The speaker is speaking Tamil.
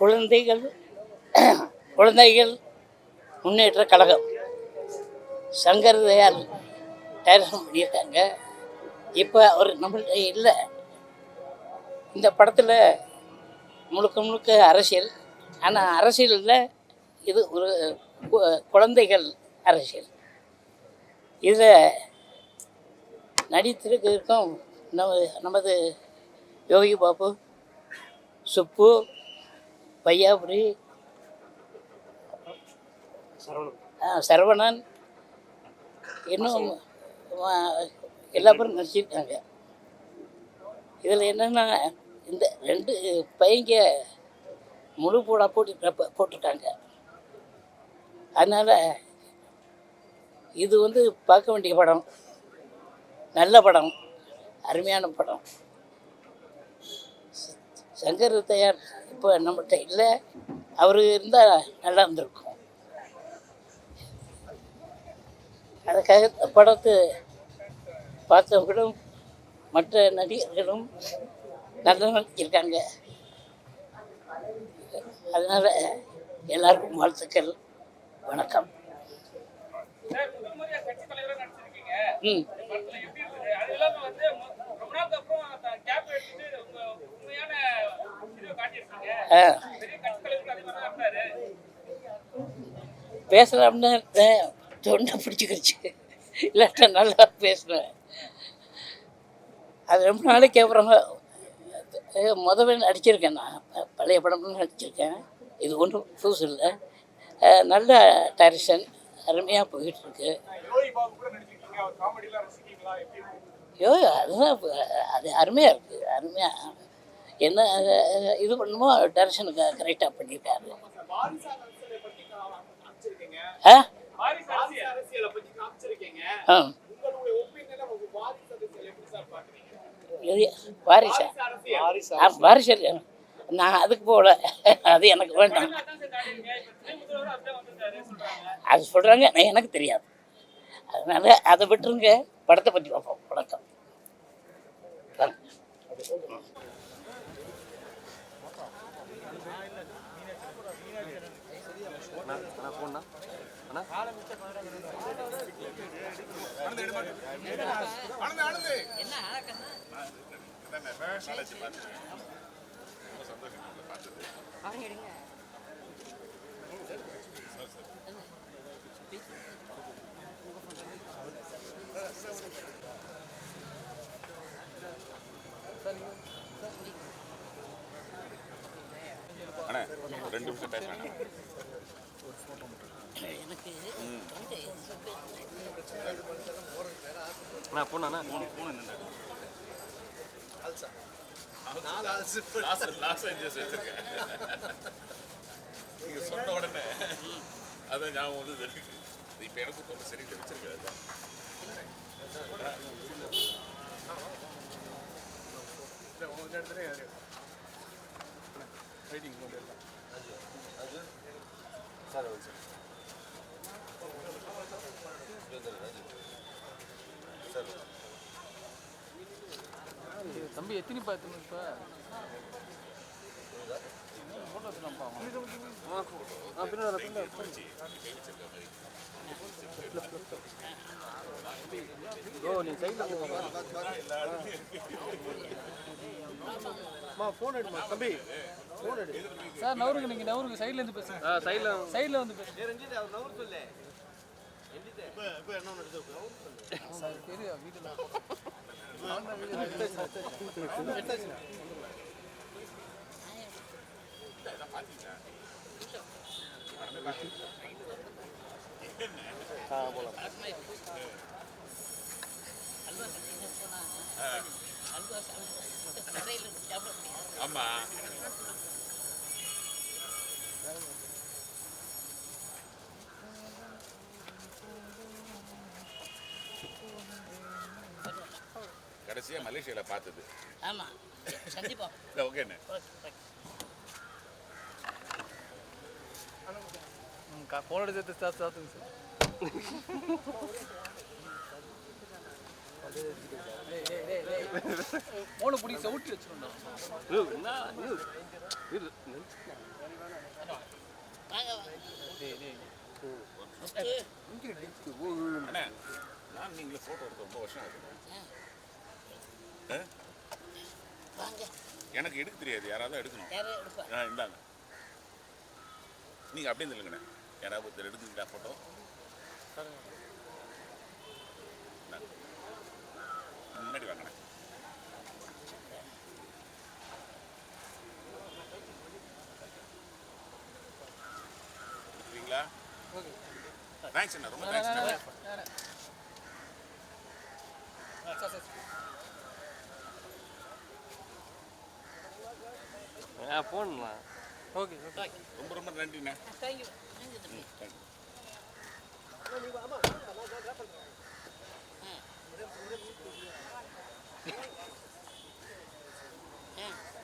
குழந்தைகள் குழந்தைகள் முன்னேற்ற கழகம் சங்கர் தயாள் டைரக்ஷன் பண்ணியிருக்காங்க. இப்போ அவர் நம்மள்கிட்ட இல்லை. இந்த படத்தில் முழுக்க முழுக்க அரசியல். ஆனால் அரசியலில் இது ஒரு குழந்தைகள் அரசியல். இதில் நடித்திருக்கும் நமது யோகி பாபு, சுப்பு, பையாபுரி, சரவணன், இன்னும் எல்லா பேரும் நடிச்சிருக்காங்க. இதில் என்னென்னா இந்த 2 பையங்க முழு போடா போட்டிருக்காங்க. அதனால் இது பார்க்க வேண்டிய படம், நல்ல படம், அருமையான படம். சங்கர் தயார் இப்போ நம்மகிட்ட இல்லை. அவர் இருந்தால் நல்லா இருந்திருக்கும். அதுக்காக படத்தை பார்த்தவர்களும் மற்ற நடிகர்களும் நல்லா நடிச்சிருக்காங்க. அதனால் எல்லாருக்கும் வாழ்த்துக்கள். வணக்கம். பேசலாம்னு தொண்டை பிடிச்சிக்கிடுச்சு. இல்லாட்டா நல்லா பேசுவேன். அது ரொம்ப நாளைக்கு அப்புறம் முதல்ல நடிச்சிருக்கேன். நான் பழைய படம்லாம் நடிச்சிருக்கேன். இது ஒன்றும் புதுசு இல்லை. நல்ல டைரக்ஷன், அருமையாக போயிட்டுருக்கு. அதுதான் அது அருமையாக இருக்குது. அருமையாக என்ன இது பண்ணுமோ டைரக்ஷனுக்கு கரெக்டாக பண்ணியிருக்காரு. வாரிசு நான் அதுக்கு போகல. அது எனக்கு வேண்டாம். அது சொல்கிறாங்க, எனக்கு தெரியாது. அதனால் அதை விட்டுருங்க. படத்தை பற்றி பார்ப்போம். வணக்கம். ரெண்டு நிமிஷம் பேசுறேன். நீங்க சொன்ன உடனே அதான் ஞாபகம் வந்து இப்ப எனக்கு கொஞ்சம் சரி வச்சிருக்கேன். தம்பி எத்தனை பார்த்து இப்போ நீ சைடில் ஃபோன் எடுமா தம்பி, ஃபோன் எடு சார். நவருங்க, நீங்கள் நவருங்க, சைட்லேருந்து பேசுங்க. சைடில் வந்து பேசுங்க சார். தெரியும் வீட்டில் ஆமா. கடைசியா மலேசியால பார்த்தது. ஆமா, சந்திப்போம். ஓகேண்ணே. ஃபோன் எடுத்து சாத்துங்க சார். ஃபோனை பிடிச்சி சவுட்டி வச்சுருந்தோம். வாங்க அண்ணே நான் நீங்களே ஃபோட்டோ எடுத்து ரொம்ப வருஷம் ஆகுது வாங்க எனக்கு எடுக்க தெரியாது, யாராவது எடுக்கணும். யாரும் எடுப்பா இந்தாங்க, நீங்கள் அப்படியே இல்லைங்கண்ணே, யாராவது ஒருத்தர் எடுத்துக்கிட்டா ஃபோட்டோ. முன்னாடி வாங்கண்ணே. எடுத்துக்கிறீங்களா? தேங்க்ஸ் அண்ணா, ரொம்ப தேங்க்ஸ் அண்ணா. போடலாம். Okay okay. ரொம்ப ரொம்ப நன்றிண்ணே. தேங்க்யூ தேங்க்யூ தம்பி தேங்க்யூ. ஆ